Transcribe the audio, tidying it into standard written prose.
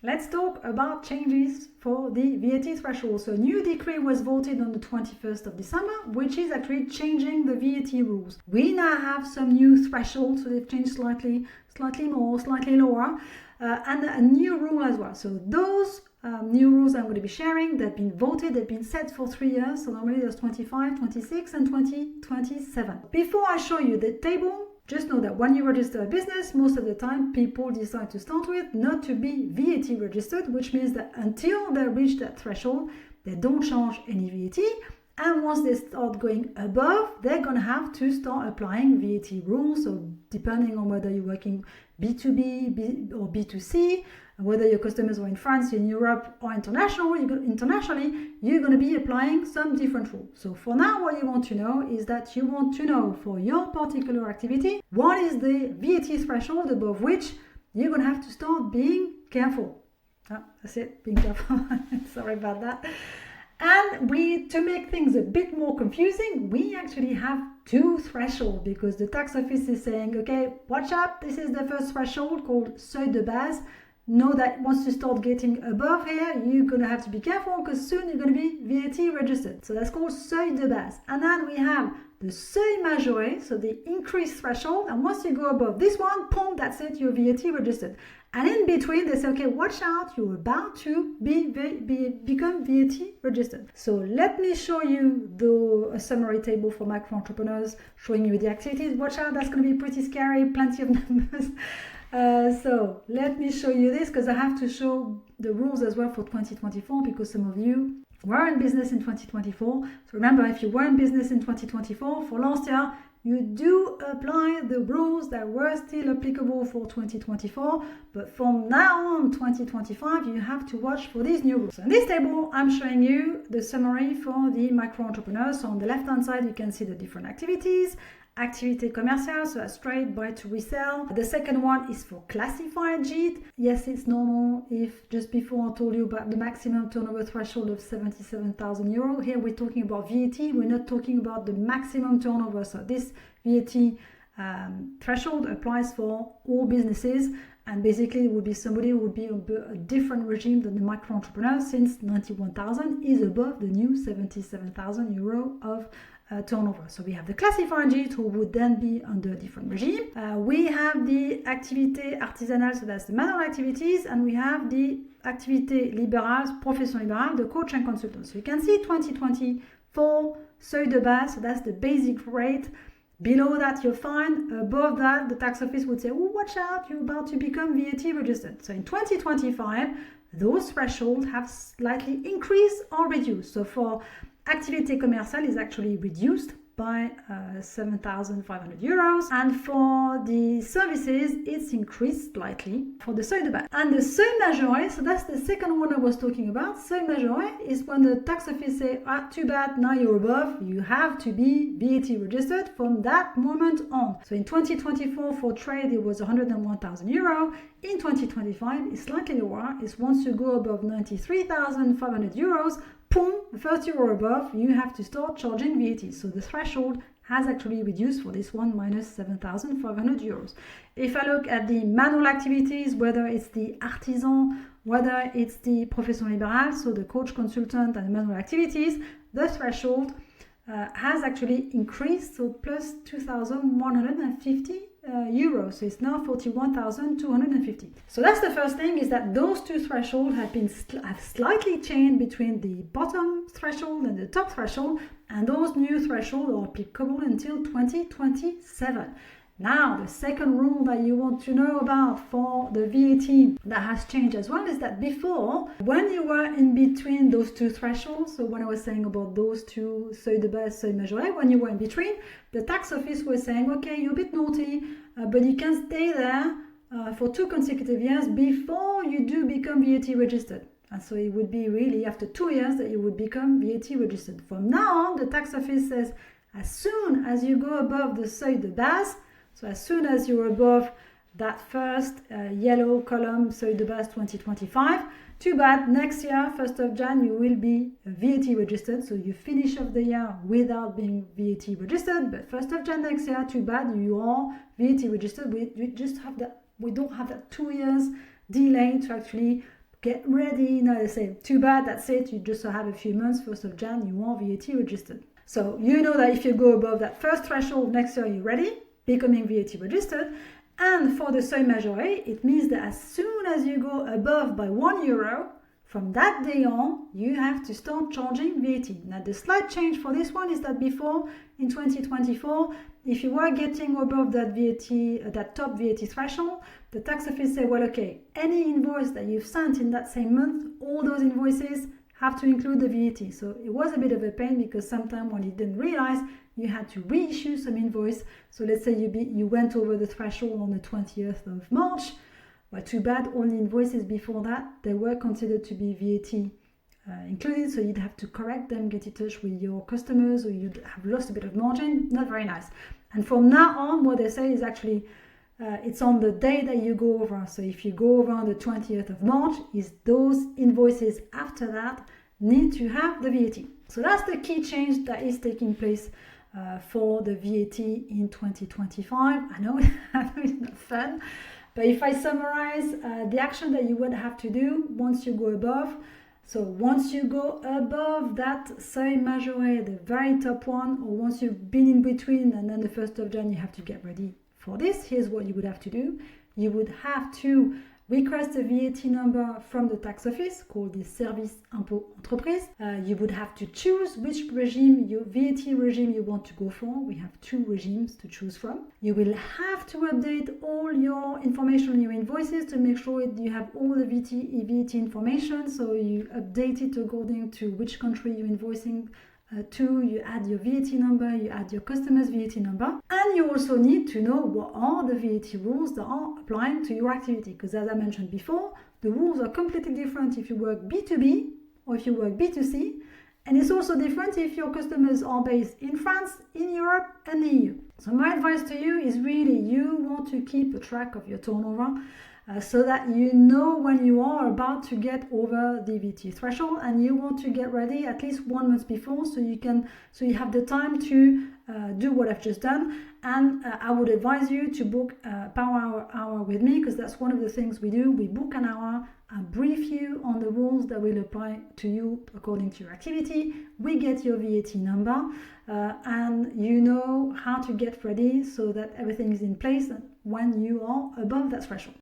Let's talk about changes for the VAT threshold. So a new decree was voted on the 21st of December, which is actually changing the VAT rules. We now have some new thresholds, so they've changed slightly more, slightly lower, and a new rule as well. So those new rules I'm going to be sharing, they've been voted, they've been set for 3 years. So normally there's 25, 26 and 2027. Before I show you the table, just know that when you register a business, most of the time people decide to start with not to be VAT registered, which means that until they reach that threshold, they don't charge any VAT. And once they start going above, they're going to have to start applying VAT rules. So depending on whether you're working B2B or B2C, whether your customers are in France, in Europe, or internationally, you're going to be applying some different rules. So for now, what you want to know is that you want to know for your particular activity, what is the VAT threshold above which you're going to have to start being careful. That's it, being careful. Sorry about that. And to make things a bit more confusing, we actually have two thresholds because the tax office is saying, okay, watch out, this is the first threshold called seuil de base. Know that once you start getting above here, you're going to have to be careful because soon you're going to be VAT registered. So that's called seuil de base. And then we have the seuil majoré, so the increased threshold. And once you go above this one, boom, that's it, you're VAT registered. And in between, they say, okay, watch out, you're about to become VAT registered. So let me show you a summary table for micro entrepreneurs showing you the activities. Watch out, that's going to be pretty scary, plenty of numbers. So let me show you this because I have to show the rules as well for 2024 because some of you were in business in 2024. So remember, if you were in business in 2024 for last year, you do apply the rules that were still applicable for 2024, but from now on 2025 you have to watch for these new rules. So in this table I'm showing you the summary for the micro entrepreneurs. So on the left hand side you can see the different activities. Activité commerciale, so that's trade, buy to resell. The second one is for classified JIT. Yes, it's normal if just before I told you about the maximum turnover threshold of 77,000 euros. Here we're talking about VAT, we're not talking about the maximum turnover. So this VAT threshold applies for all businesses, and basically it would be somebody who would be a different regime than the micro entrepreneur, since 91,000 is above the new 77,000 euro of turnover. So we have the classified JIT who would then be under a different regime. We have the activité artisanale, so that's the manual activities, and we have the activité libérale, profession libérale, the coach and consultant. So you can see 2024 seuil de base, so that's the basic rate. Below that you're fine. Above that the tax office would say, oh, watch out, you're about to become VAT registered. So in 2025 those thresholds have slightly increased or reduced. So for activité commerciale is actually reduced by 7,500 euros, and for the services it's increased slightly for the seuil de base. And the seuil majoré, so that's the second one I was talking about. Seuil majoré is when the tax office say, too bad, now you're above, you have to be VAT registered from that moment on. So in 2024 for trade it was 101,000 euro. In 2025 it's slightly lower. It's once you go above 93,500 euros, boom, the first euro above, you have to start charging VAT. So the threshold has actually reduced for this one, minus 7,500 euros. If I look at the manual activities, whether it's the artisan, whether it's the profession libérale, so the coach, consultant, and the manual activities, the threshold has actually increased, so plus 2,150 euros. So it's now 41,250. So that's the first thing, is that those two thresholds have slightly changed between the bottom threshold and the top threshold, and those new thresholds are applicable until 2027. Now, the second rule that you want to know about for the VAT that has changed as well is that before, when you were in between those two thresholds, so when I was saying about those two, seuil de base, seuil majoré, when you were in between, the tax office was saying, okay, you're a bit naughty, but you can stay there for 2 consecutive years before you do become VAT registered. And so it would be really after 2 years that you would become VAT registered. From now on, the tax office says, as soon as you go above the seuil de base, so as soon as you're above that first yellow column, seuil de base 2025, too bad, next year, 1st of Jan, you will be VAT registered. So you finish off the year without being VAT registered, but 1st of Jan next year, too bad, you are VAT registered. We don't have that 2 years delay to actually get ready. They say, too bad, that's it, you just have a few months, 1st of Jan, you are VAT registered. So you know that if you go above that first threshold next year, you're ready, becoming VAT registered. And for the seuil majoré, it means that as soon as you go above by €1, from that day on, you have to start charging VAT. Now, the slight change for this one is that before, in 2024, if you were getting above that VAT, that top VAT threshold, the tax office said, well, okay, any invoice that you've sent in that same month, all those invoices have to include the VAT. So it was a bit of a pain because sometimes when you didn't realize, you had to reissue some invoice. So let's say you went over the threshold on the 20th of March. Well, too bad, all the invoices before that, they were considered to be VAT included, so you'd have to correct them, get in touch with your customers, or you'd have lost a bit of margin. Not very nice. And from now on, what they say is actually it's on the day that you go over. So if you go over on the 20th of March, is those invoices after that need to have the VAT. So that's the key change that is taking place for the VAT in 2025. I know it's not fun. But if I summarize the action that you would have to do once you go above, so once you go above that seuil majoré, the very top one, or once you've been in between and then the 1st of Jan, you have to get ready for this. Here's what you would have to do. You would have to request a VAT number from the tax office called the Service Impôt Entreprise. You would have to choose which regime, your VAT regime you want to go for. We have 2 regimes to choose from. You will have to update all your information on your invoices to make sure you have all the VAT information. So you update it according to which country you're invoicing to, you add your VAT number, you add your customer's VAT number, and you also need to know what are the VAT rules that are applying to your activity, because as I mentioned before, the rules are completely different if you work B2B or if you work B2C, and it's also different if your customers are based in France, in Europe, and the EU. So my advice to you is really you want to keep a track of your turnover so that you know when you are about to get over the VAT threshold, and you want to get ready at least 1 month before so you have the time to do what I've just done. And I would advise you to book a power hour with me, because that's one of the things we do. We book an hour and brief you on the rules that will apply to you according to your activity. We get your VAT number and you know how to get ready so that everything is in place when you are above that threshold.